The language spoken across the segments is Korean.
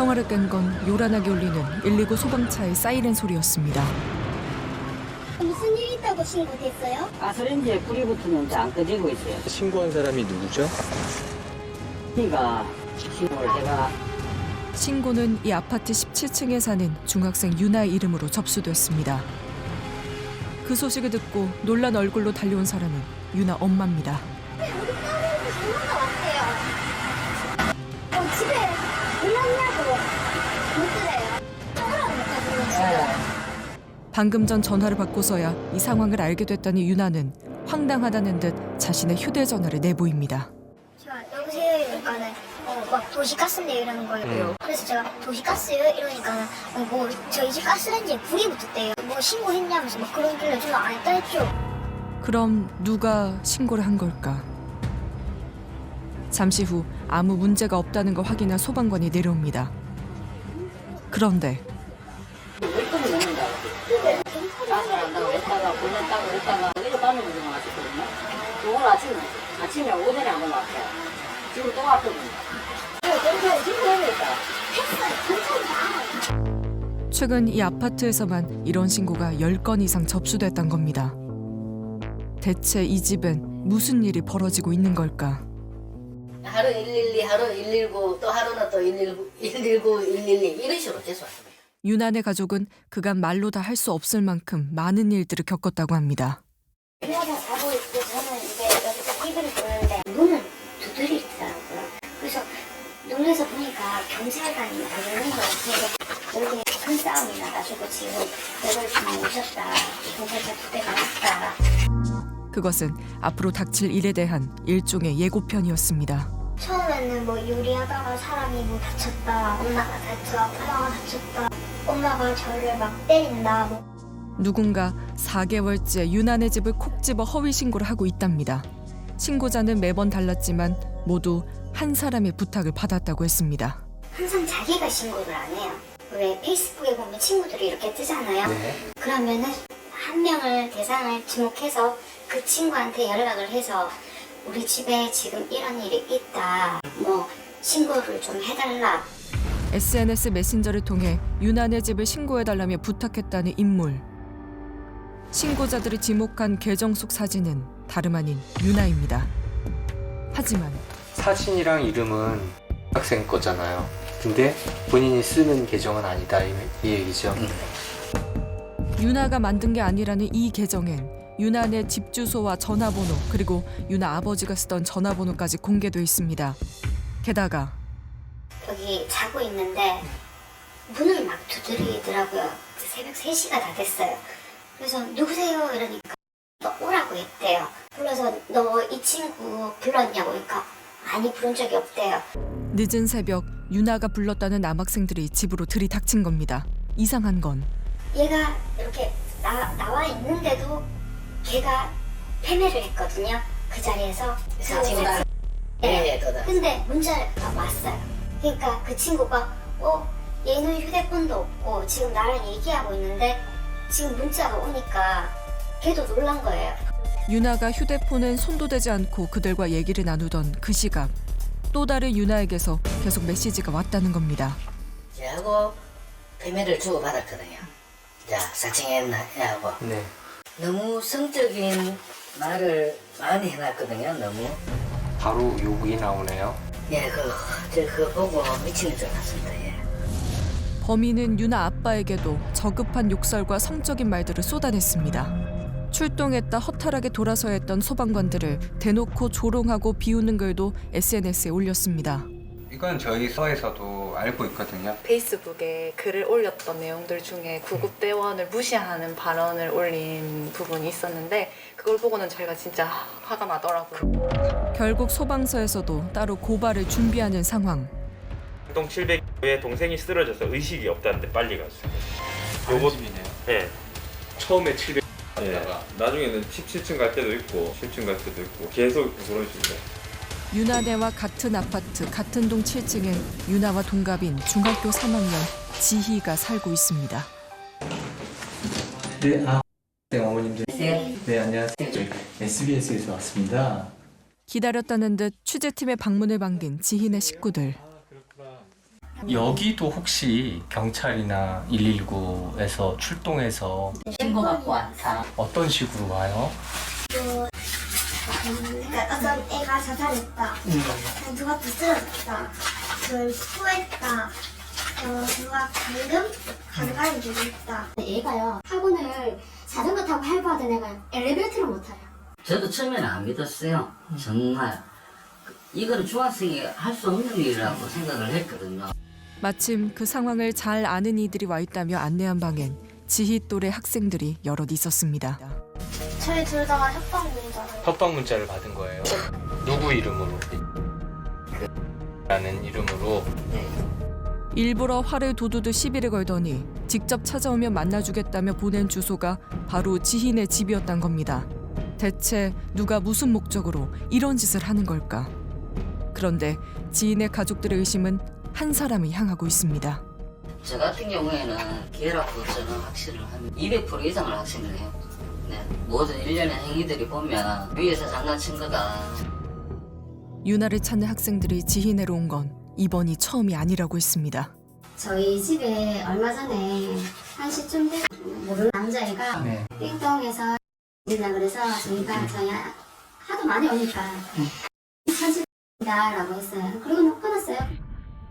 평화를 깬 건 요란하게 울리는 119 소방차의 사이렌 소리였습니다. 무슨 일 있다고 신고됐어요? 가스레인지에 불이 붙으면 안 꺼지고 있어요. 신고한 사람이 누구죠? 그러니까 신고를 제가 신고는 이 아파트 17층에 사는 중학생 유나의 이름으로 접수됐습니다. 그 소식을 듣고 놀란 얼굴로 달려온 사람은 유나 엄마입니다. 우리 딸이 전화가 왔대요. 집에 불났냐고 못 들어요. 방금 전 전화를 받고서야 이 상황을 알게 됐다니 유나는 황당하다는 듯 자신의 휴대전화를 내보입니다. 제가 여보세요 이러니까는 막 도시가스인데 이러는 거예요. 그래서 제가 도시가스요 이러니까는 뭐 저희 집 가스레인지에 불이 붙었대요. 뭐 신고했냐면서 막 그러길래 저는 안 했다 했죠. 그럼 누가 신고를 한 걸까? 잠시 후 아무 문제가 없다는 걸 확인한 소방관이 내려옵니다. 그런데 몇 분이 넘는다. 가스 한다고 했다가 불렀다고 했다가 이거 밤에 무슨 왔었거든요. 오늘 아침에 오전에 안 올라왔어요. 지금 또 왔거든요. 경찰에 신고해야겠다. 최근 이 아파트에서만 이런 신고가 10건 이상 접수됐단 겁니다. 대체 이 집엔 무슨 일이 벌어지고 있는 걸까? 하루 112, 하루 119, 또 하루는 또 119, 119, 112 이런 식으로 계속 왔습니다. 유난의 가족은 그간 말로 다 할 수 없을 만큼 많은 일들을 겪었다고 합니다. 누나가 자고 있고 저는 이제 여기서 TV를 보는데 문은 두드려 있더라고요. 그래서 놀라서 보니까 경찰관이 나오는 거예요. 여기 큰 싸움이 나가지고 지금 8시 오셨다. 경찰차 2대가 왔다. 그것은 앞으로 닥칠 일에 대한 일종의 예고편이었습니다. 처음에는 뭐 요리하다가 사람이 뭐 다쳤다. 엄마가 다쳐. 아빠가 다쳤다. 엄마가 저를 막 때린다. 누군가 4개월째 유난의 집을 콕 집어 허위 신고를 하고 있답니다. 신고자는 매번 달랐지만 모두 한 사람의 부탁을 받았다고 했습니다. 항상 자기가 신고를 안 해요. 왜 페이스북에 보면 친구들이 이렇게 뜨잖아요. 네. 그러면은 한 명을 대상을 지목해서 그 친구한테 연락을 해서 우리 집에 지금 이런 일이 있다. 뭐 신고를 좀 해달라. SNS 메신저를 통해 유난의 집을 신고해달라며 부탁했다는 인물. 신고자들이 지목한 계정 속 사진은 다름 아닌 유나입니다. 하지만 사진이랑 이름은 학생 거잖아요. 근데 본인이 쓰는 계정은 아니다 이 얘기죠. 유나가 만든 게 아니라는 이 계정엔 유난의 집 주소와 전화번호 그리고 유나 아버지가 쓰던 전화번호까지 공개돼 있습니다. 게다가 여기 자고 있는데 문을 막 두드리더라고요. 새벽 3시가 다 됐어요. 그래서 누구세요? 이러니까 너 오라고 했대요. 불러서 너 이 친구 불렀냐고 그러니까 아니 부른 적이 없대요. 늦은 새벽 유나가 불렀다는 남학생들이 집으로 들이닥친 겁니다. 이상한 건 얘가 이렇게 나와 있는데도 걔가 패매를 했거든요. 그 자리에서. 지금 네, 근데 문자가 왔어요. 그러니까 그 친구가 얘는 휴대폰도 없고 지금 나랑 얘기하고 있는데 지금 문자가 오니까 걔도 놀란 거예요. 유나가 휴대폰엔 손도 대지 않고 그들과 얘기를 나누던 그 시각 또 다른 유나에게서 계속 메시지가 왔다는 겁니다. 저하고 패매를 주고받았거든요. 자, 사칭했나 하고 네. 너무 성적인 말을 많이 해놨거든요. 너무. 바로 욕이 나오네요. 예, 그거 보고 미치는 줄 알았습니다. 예. 범인은 유나 아빠에게도 저급한 욕설과 성적인 말들을 쏟아냈습니다. 출동했다 허탈하게 돌아서야 했던 소방관들을 대놓고 조롱하고 비웃는 글도 SNS에 올렸습니다. 이건 저희 서에서도 알고 있거든요. 페이스북에 글을 올렸던 내용들 중에 구급대원을 무시하는 발언을 올린 부분이 있었는데 그걸 보고는 저희가 진짜 화가 나더라고요. 결국 소방서에서도 따로 고발을 준비하는 상황. 동 700에 동생이 쓰러져서 의식이 없다는데 빨리 갔어요. 요거 집이네요. 네. 처음에 700 네. 갔다가 나중에는 17층 갈 때도 있고 10층 갈 때도 있고 계속 그런 식으로. 유나네와 같은 아파트 같은 동 7층엔 유나와 동갑인 중학교 3학년 지희가 살고 있습니다. 네, 어머님들. 네, 안녕하세요. 저희 SBS에서 왔습니다. 기다렸다는 듯 취재팀의 방문을 반긴 지희네 식구들. 여기도 혹시 경찰이나 119에서 출동해서 신고 받고 왔다. 어떤 식으로 와요? 그러니까 어떤 애가 자살했다. 누가 부스러졌다. 수했다. 누가 방금 가져가는 적이 있다. 애가요 학원을 자전거 타고 할부하던 애가 엘리베이터를 못 타요. 저도 처음에는 안 믿었어요. 정말. 이거는 중학생이 할 수 없는 일이라고 생각을 했거든요. 마침 그 상황을 잘 아는 이들이 와 있다며 안내한 방엔 지희 또래 학생들이 여럿 있었습니다. 저희 둘 다 협박 문자를. 협박 문자를 받은 거예요. 누구 이름으로? 라는 이름으로. 일부러 화를 도두두 시비를 걸더니 직접 찾아오면 만나주겠다며 보낸 주소가 바로 지희네 집이었단 겁니다. 대체 누가 무슨 목적으로 이런 짓을 하는 걸까? 그런데 지인의 가족들의 의심은 한 사람을 향하고 있습니다. 저 같은 경우에는 걔라고 저는 확신을 합니다. 200% 이상을 확신을 해요. 네. 모든 일련의 행위들이 보면 위에서 장난친 거다. 유나를 찾는 학생들이 지희네로 온 건 이번이 처음이 아니라고 했습니다. 저희 집에 얼마 전에 1시쯤 돼 모르는 남자애가 띵동에서 된다 그래서 저희가 저희 하도 많이 오니까 현실이다라고 했어요. 그리고 끊었어요.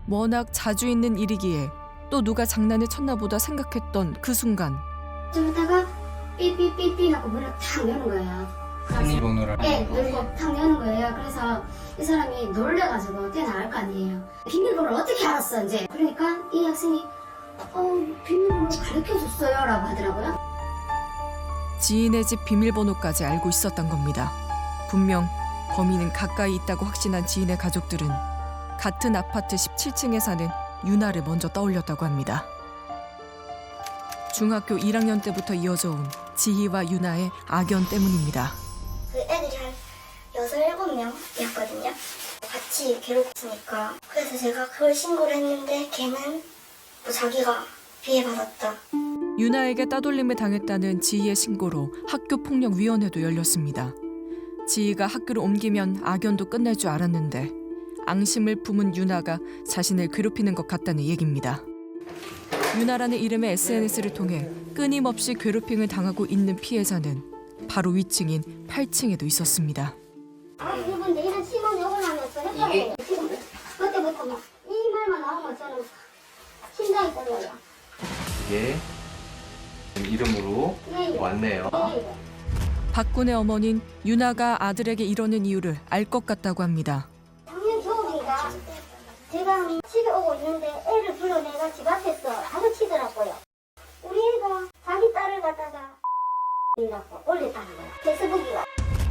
워낙 자주 있는 일이기에 또 누가 장난을 쳤나 보다 생각했던 그 순간 좀 있다가 삐삐삐삐 하고 문을 탁 여는 거예요. 비밀번호를 네, 놀고 탁 여는 거예요. 그래서 이 사람이 놀래가지고 뛰어나갈 거 아니에요. 비밀번호를 어떻게 알았어 이제. 그러니까 이 학생이 비밀번호 가르쳐줬어요 라고 하더라고요. 지인의 집 비밀번호까지 알고 있었던 겁니다. 분명 범인은 가까이 있다고 확신한 지인의 가족들은 같은 아파트 17층에 사는 유나를 먼저 떠올렸다고 합니다. 중학교 1학년 때부터 이어져 온 지희와 유나의 악연 때문입니다. 그 애들이 한 6, 7명이었거든요. 같이 괴롭히니까. 그래서 제가 그걸 신고를 했는데 걔는 뭐 자기가 피해받았다. 유나에게 따돌림을 당했다는 지희의 신고로 학교폭력위원회도 열렸습니다. 지희가 학교를 옮기면 악연도 끝날 줄 알았는데 앙심을 품은 유나가 자신을 괴롭히는 것 같다는 얘기입니다. 유나라는 이름의 SNS를 통해 끊임없이 괴롭힘을 당하고 있는 피해자는 바로 위층인 8층에도 있었습니다. 이분들 이런 심한 욕을 하면 저 헷갈려요. 그때부터 막 이 말만 나오면 저는 심장이 떨려요. 이게 이름으로 왔네요. 박군의 어머니는 유나가 아들에게 이러는 이유를 알 것 같다고 합니다. 작년 겨울인가 제가 집에 오고 있는데 애를 불러내가 집 앞에서 다그치더라고요. 우리 애가 자기 딸을 갖다가 이라고 올렸다는 거야. 페이스북이가.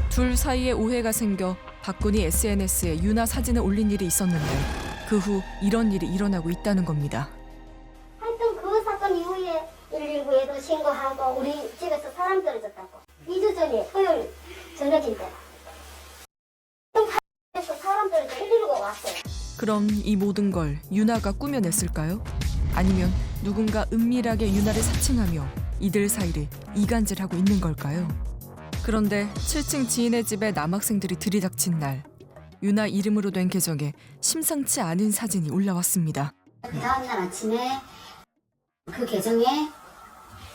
둘 사이에 오해가 생겨 박군이 SNS에 유나 사진을 올린 일이 있었는데 그 후 이런 일이 일어나고 있다는 겁니다. 하여튼 그 사건 이후에 119에도 신고하고 우리 집에서 사람 떨어졌다고. 2주 전에 토요일 저녁인데 에서 사람 떨어져 119가 왔어요. 그럼 이 모든 걸 유나가 꾸며냈을까요? 아니면 누군가 은밀하게 유나를 사칭하며 이들 사이를 이간질하고 있는 걸까요? 그런데 7층 지인의 집에 남학생들이 들이닥친 날 유나 이름으로 된 계정에 심상치 않은 사진이 올라왔습니다. 그 다음날 아침에 그 계정에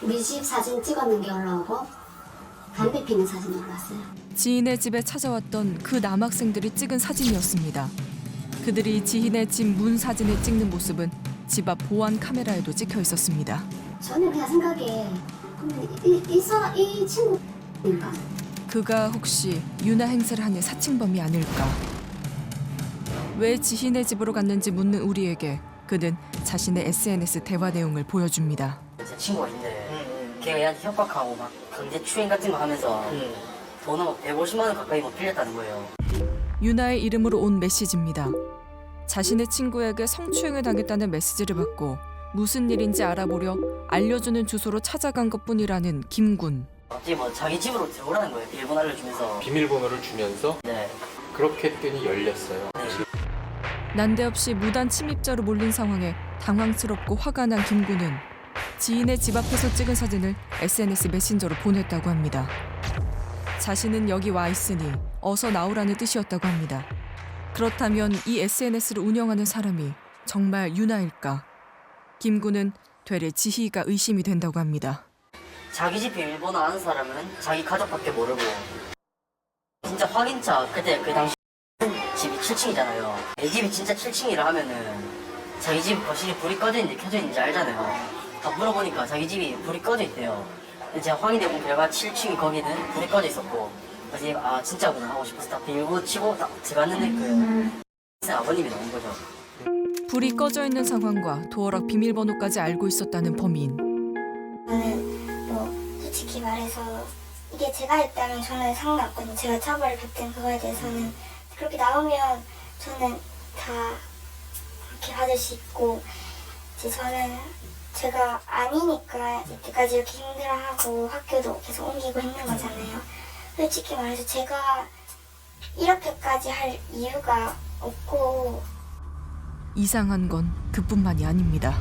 우리 집 사진 찍었는 게 올라오고 담배 피는 사진이 올라왔어요. 지인의 집에 찾아왔던 그 남학생들이 찍은 사진이었습니다. 그들이 지인의 집 문 사진을 찍는 모습은 집 앞 보안 카메라에도 찍혀 있었습니다. 저는 그냥 생각에 이 친구인가? 그가 혹시 유나 행세를 하는 사칭범이 아닐까? 왜 지인의 집으로 갔는지 묻는 우리에게 그는 자신의 SNS 대화 내용을 보여줍니다. 제 친구가 있는데 걔가 얘한테 협박하고 막 강제 추행 같은 거 하면서 돈을 막 150만 원 가까이 막 빌렸다는 거예요. 유나의 이름으로 온 메시지입니다. 자신의 친구에게 성추행을 당했다는 메시지를 받고 무슨 일인지 알아보려 알려주는 주소로 찾아간 것뿐이라는 김군. 갑자기 뭐 자기 집으로 들어오라는 거예요. 비밀번호 알려주면서. 비밀번호를 주면서 네. 그렇게 했더니 열렸어요. 난데없이 무단 침입자로 몰린 상황에 당황스럽고 화가 난 김군은 지인의 집 앞에서 찍은 사진을 SNS 메신저로 보냈다고 합니다. 자신은 여기 와 있으니 어서 나오라는 뜻이었다고 합니다. 그렇다면 이 SNS를 운영하는 사람이 정말 유나일까? 김 군은 되레 지희가 의심이 된다고 합니다. 자기 집 비밀번호 아는 사람은 자기 가족밖에 모르고 진짜 확인차 그때 그 당시 집이 7층이잖아요. 내 집이 진짜 7층이라 하면은 자기 집 거실이 불이 꺼져 있는지 켜져 있는지 알잖아요. 다 물어보니까 자기 집이 불이 꺼져 있대요. 근데 제가 확인해본 결과 7층이 거기는 불이 꺼져 있었고 그래서 얘가 아 진짜구나 하고 싶어서 다 비밀번호 치고 딱 들어갔는데 그 아버님이 나온 거죠. 불이 꺼져 있는 상황과 도어락 비밀번호까지 알고 있었다는 범인. 저는 뭐 솔직히 말해서 이게 제가 했다면 저는 상관없거든요. 제가 처벌을 받든 그거에 대해서는 그렇게 나오면 저는 다 그렇게 받을 수 있고 이제 저는 제가 아니니까 이때까지 이렇게 힘들어하고 학교도 계속 옮기고 있는 거잖아요. 솔직히 말해서 제가 이렇게까지 할 이유가 없고 이상한 건 그뿐만이 아닙니다.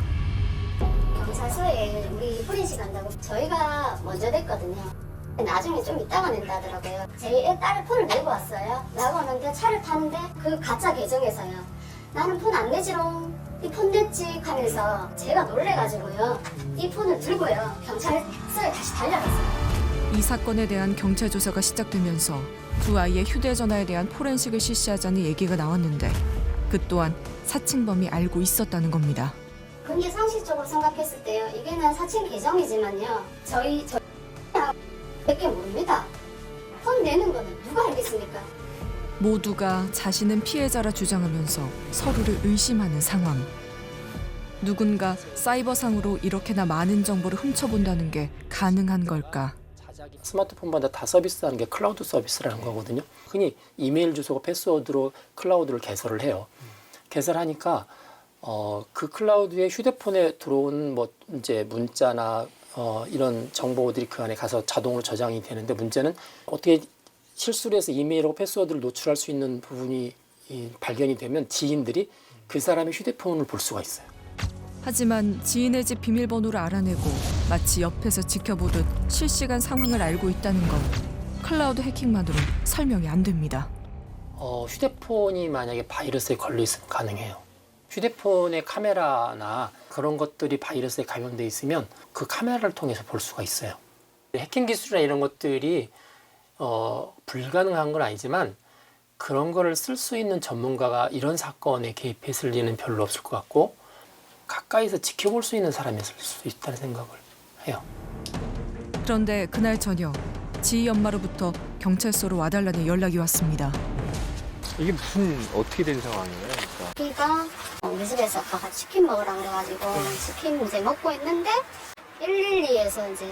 경찰서에 우리 포렌식 간다고 저희가 먼저 냈거든요. 나중에 좀 이따가 낸다 하더라고요. 제 딸 폰을 내고 왔어요. 내고 왔는데 차를 타는데 그 가짜 계정에서요. 나는 폰 안 내지롱. 이 폰 냈지 하면서 제가 놀래가지고요. 이 폰을 들고요. 경찰서에 다시 달려갔어요. 이 사건에 대한 경찰 조사가 시작되면서 두 아이의 휴대전화에 대한 포렌식을 실시하자는 얘기가 나왔는데 그 또한 사칭범이 알고 있었다는 겁니다. 근데 상식적으로 생각했을 때요. 이게는 사칭 계정이지만요. 저희 밖에 모릅니다. 폰 내는 거는 누가 알겠습니까? 모두가 자신은 피해자라 주장하면서 서로를 의심하는 상황. 누군가 사이버상으로 이렇게나 많은 정보를 훔쳐본다는 게 가능한 걸까? 스마트폰마다 다 서비스하는 게 클라우드 서비스라는 거거든요. 흔히 이메일 주소가 패스워드로 클라우드를 개설을 해요. 개설하니까 그 클라우드에 휴대폰에 들어온 뭐 이제 문자나 이런 정보들이 그 안에 가서 자동으로 저장이 되는데 문제는 어떻게 실수를 해서 이메일하고 패스워드를 노출할 수 있는 부분이 발견이 되면 지인들이 그 사람의 휴대폰을 볼 수가 있어요. 하지만 지인의 집 비밀번호를 알아내고 마치 옆에서 지켜보듯 실시간 상황을 알고 있다는 건 클라우드 해킹만으로 설명이 안 됩니다. 휴대폰이 만약에 바이러스에 걸려 있으면 가능해요. 휴대폰의 카메라나 그런 것들이 바이러스에 감염돼 있으면 그 카메라를 통해서 볼 수가 있어요. 해킹 기술이나 이런 것들이 불가능한 건 아니지만 그런 거를 쓸 수 있는 전문가가 이런 사건에 개입했을 리는 별로 없을 것 같고 가까이서 지켜볼 수 있는 사람이 쓸 수 있다는 생각을 해요. 그런데 그날 저녁 지희 엄마로부터 경찰서로 와달라는 연락이 왔습니다. 이게 무슨 어떻게 된 상황이에요? 그러니까 우리 집에서 아까 치킨 먹으라 그래가지고 치킨 이제 먹고 있는데 112에서 이제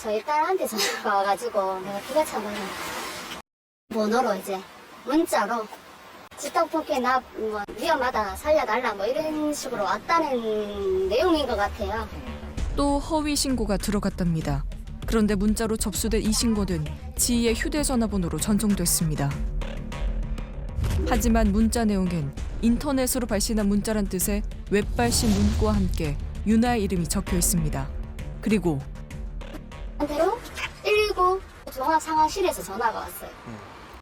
저희 딸한테 전화가 와가지고 내가 기가 차면 번호로 이제 문자로 집떡볶이 나 뭐 위험하다 살려달라 뭐 이런 식으로 왔다는 내용인 것 같아요. 또 허위 신고가 들어갔답니다. 그런데 문자로 접수된 이 신고는 지희의 휴대전화 번호로 전송됐습니다. 하지만 문자 내용엔 인터넷으로 발신한 문자란 뜻의 웹발신 문구와 함께 유나의 이름이 적혀 있습니다. 그리고 한대로 119 종합상황실에서 전화가 왔어요.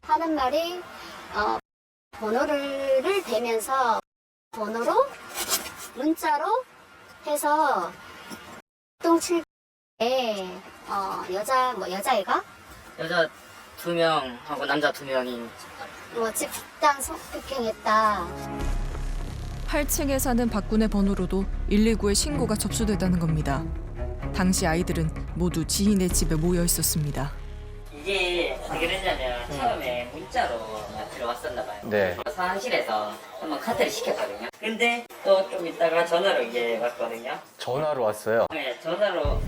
하는 말이 번호를 대면서 번호로 문자로 해서 동칠에 여자애가 여자 2명하고 남자 2명이 뭐 집단 성폭행했다. 8층에 사는 박군의 번호로도 119에 신고가 접수됐다는 겁니다. 당시 아이들은 모두 지인의 집에 모여 있었습니다. 이게 어떻게 됐냐면 처음에 문자로 들어왔었나 봐요. 네. 사무실에서 한번 카트를 시켰거든요. 근데 또 좀 있다가 전화로 이제 왔거든요. 전화로 왔어요. 네, 전화로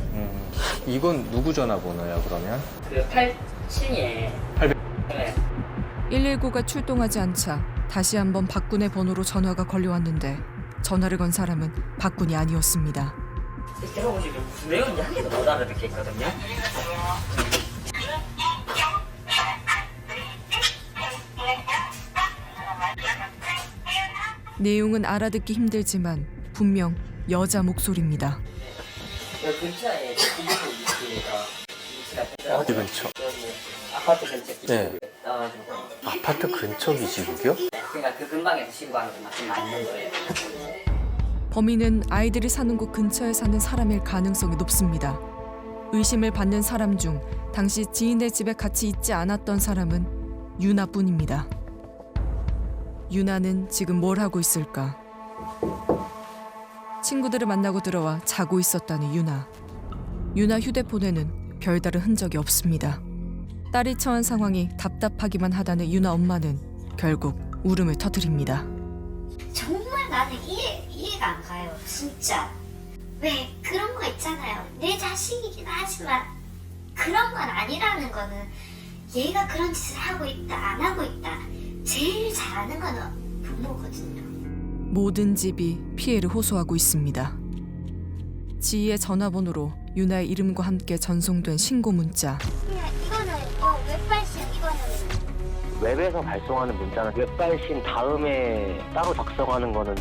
이건 누구 전화번호야 그러면? 그 8층에 800. 네. 119가 출동하지 않자 다시 한번 박군의 번호로 전화가 걸려왔는데 전화를 건 사람은 박군이 아니었습니다. 들어보시면 무슨 내용인지 한 개도 못 알아듣겠거든요. 내용은 알아듣기 힘들지만 분명 여자 목소리입니다. 그 근처에 위치가 어디 근처? 여기 아파트 근처 네. 나와가지고 아파트 근처 기지국이요? 그러니까 그 근방에서 신고하는 게 맞는 거예요. 범인은 아이들이 사는 곳 근처에 사는 사람일 가능성이 높습니다. 의심을 받는 사람 중 당시 지인의 집에 같이 있지 않았던 사람은 유나뿐입니다. 유나는 지금 뭘 하고 있을까? 친구들을 만나고 들어와 자고 있었다는 유나. 유나 휴대폰에는 별다른 흔적이 없습니다. 딸이 처한 상황이 답답하기만 하다는 유나 엄마는 결국 울음을 터뜨립니다. 정말 나는 이해가 안 가요. 진짜. 왜 그런 거 있잖아요. 내 자식이긴 하지만 그런 건 아니라는 거는 얘가 그런 짓을 하고 있다 안 하고 있다 제일 잘 아는 거는 부모거든요. 모든 집이 피해를 호소하고 있습니다. 지희의 전화번호로 유나의 이름과 함께 전송된 신고 문자. 이거는 웹발신 이거는 웹에서 발송하는 문자는 웹발신 다음에 따로 작성하는 거는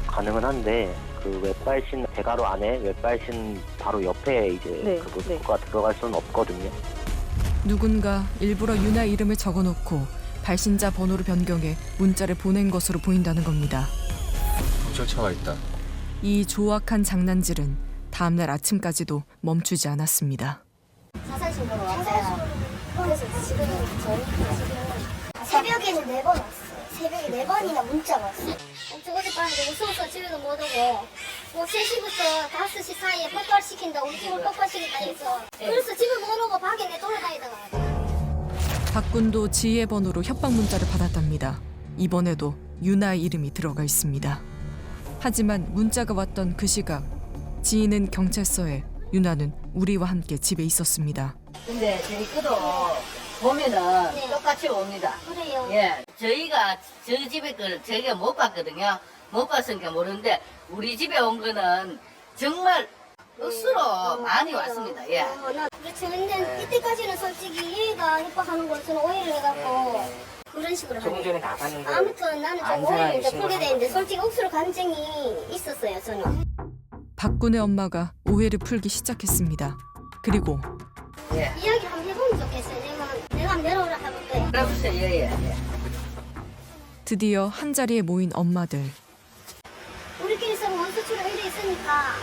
가능은 한데 그 웹발신 대가로 안에 웹발신 바로 옆에 이제 그 문구가 들어갈 수는 없거든요. 누군가 일부러 유나 이름을 적어놓고 발신자 번호를 변경해 문자를 보낸 것으로 보인다는 겁니다. 경찰차가 있다. 이 조악한 장난질은 다음날 아침까지도 멈추지 않았습니다. 자살 신고로 왔어요. 그래서 지금 저희 새벽에는 4번 왔어요. 새벽에 4번이나 문자가 왔어요. 어젯밤에 무서워서 집에도 못 오고 뭐 3시부터 5시 사이에 폭발시킨다 우리 집을 폭발시킨다 해서 그래서 집을 못 오고 밖에 내 돌아다니다가 박군도 지희의 번호로 협박 문자를 받았답니다. 이번에도 유나의 이름이 들어가 있습니다. 하지만 문자가 왔던 그 시각 지희는 경찰서에, 유나는 우리와 함께 집에 있었습니다. 근데 저희 거도 보면은 똑같이 옵니다. 그래요. 예, 저희가 저 집에 걸 저희가 못 봤거든요. 못 봤으니까 모르는데 우리 집에 온 거는 정말 억수로 많이 왔습니다. 예. 그렇죠. 근데 이때까지는 솔직히 얘가 협박하는 걸 저는 오해를 해갖고 그런 식으로 조금 전에 나가는 거 아무튼 나는 좀 오해를 이제 풀게 되는데 솔직히 억수로 감정이 있었어요. 저는. 박군의 엄마가 오해를 풀기 시작했습니다. 그리고 이야기 한번 해보면 좋겠어요. 내가 한번 내려오라 해볼게. 그러면서 예. 드디어 한자리에 모인 엄마들. 우리끼리 서로 원수처럼 이래 있으니까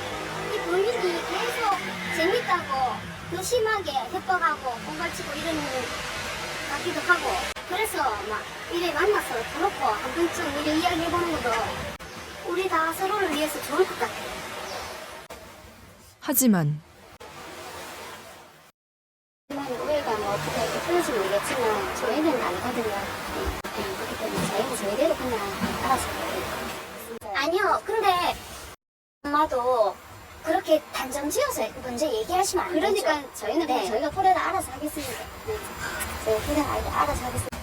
이 본인이 계속 재밌다고 더 심하게 협박하고 공갈치고 이러는 것 같기도 하고 그래서 막 이래 만나서 그렇고 한 번쯤 이래 이야기해보는 것도 우리 다 서로를 위해서 좋을 것 같아요. 하지만 우리가 뭐 어떻게 이렇게 풀는지 모르겠지만 저희는 아니거든요. 그렇기 때문에 저희는 저희대로 그냥 알아서 해요. 아니요. 근데 엄마도 그렇게 단정 지어서 먼저 얘기하시면 안 되죠. 그러니까 저희는 그냥 저희가 풀에다 알아서 하겠습니다. 저희가 풀에다 알아서 하겠습니다.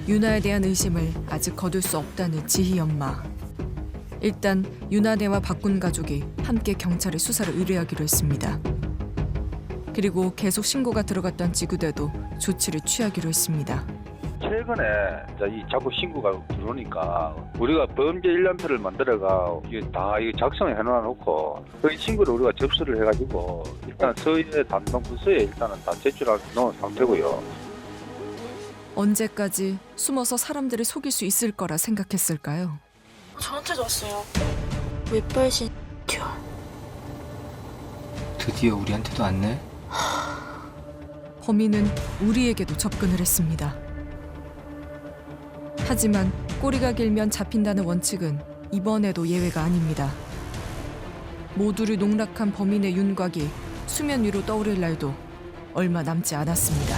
유나에 대한 의심을 아직 거둘 수 없다는 지희 엄마. 일단 유나네와 박군 가족이 함께 경찰에 수사를 의뢰하기로 했습니다. 그리고 계속 신고가 들어갔던 지구대도 조치를 취하기로 했습니다. 최근에 이 자꾸 신고가 들어오니까 우리가 범죄 일람표를 만들어가 이게 다 작성해 놓고 그 신고를 우리가 접수를 해가지고 일단 서해 담당 부서에 일단은 다 제출해 놓은 상태고요. 언제까지 숨어서 사람들을 속일 수 있을 거라 생각했을까요? 저한테도 왔어요. 웹발신 드디어 우리한테도 왔네. 범인은 우리에게도 접근을 했습니다. 하지만 꼬리가 길면 잡힌다는 원칙은 이번에도 예외가 아닙니다. 모두를 농락한 범인의 윤곽이 수면 위로 떠오를 날도 얼마 남지 않았습니다.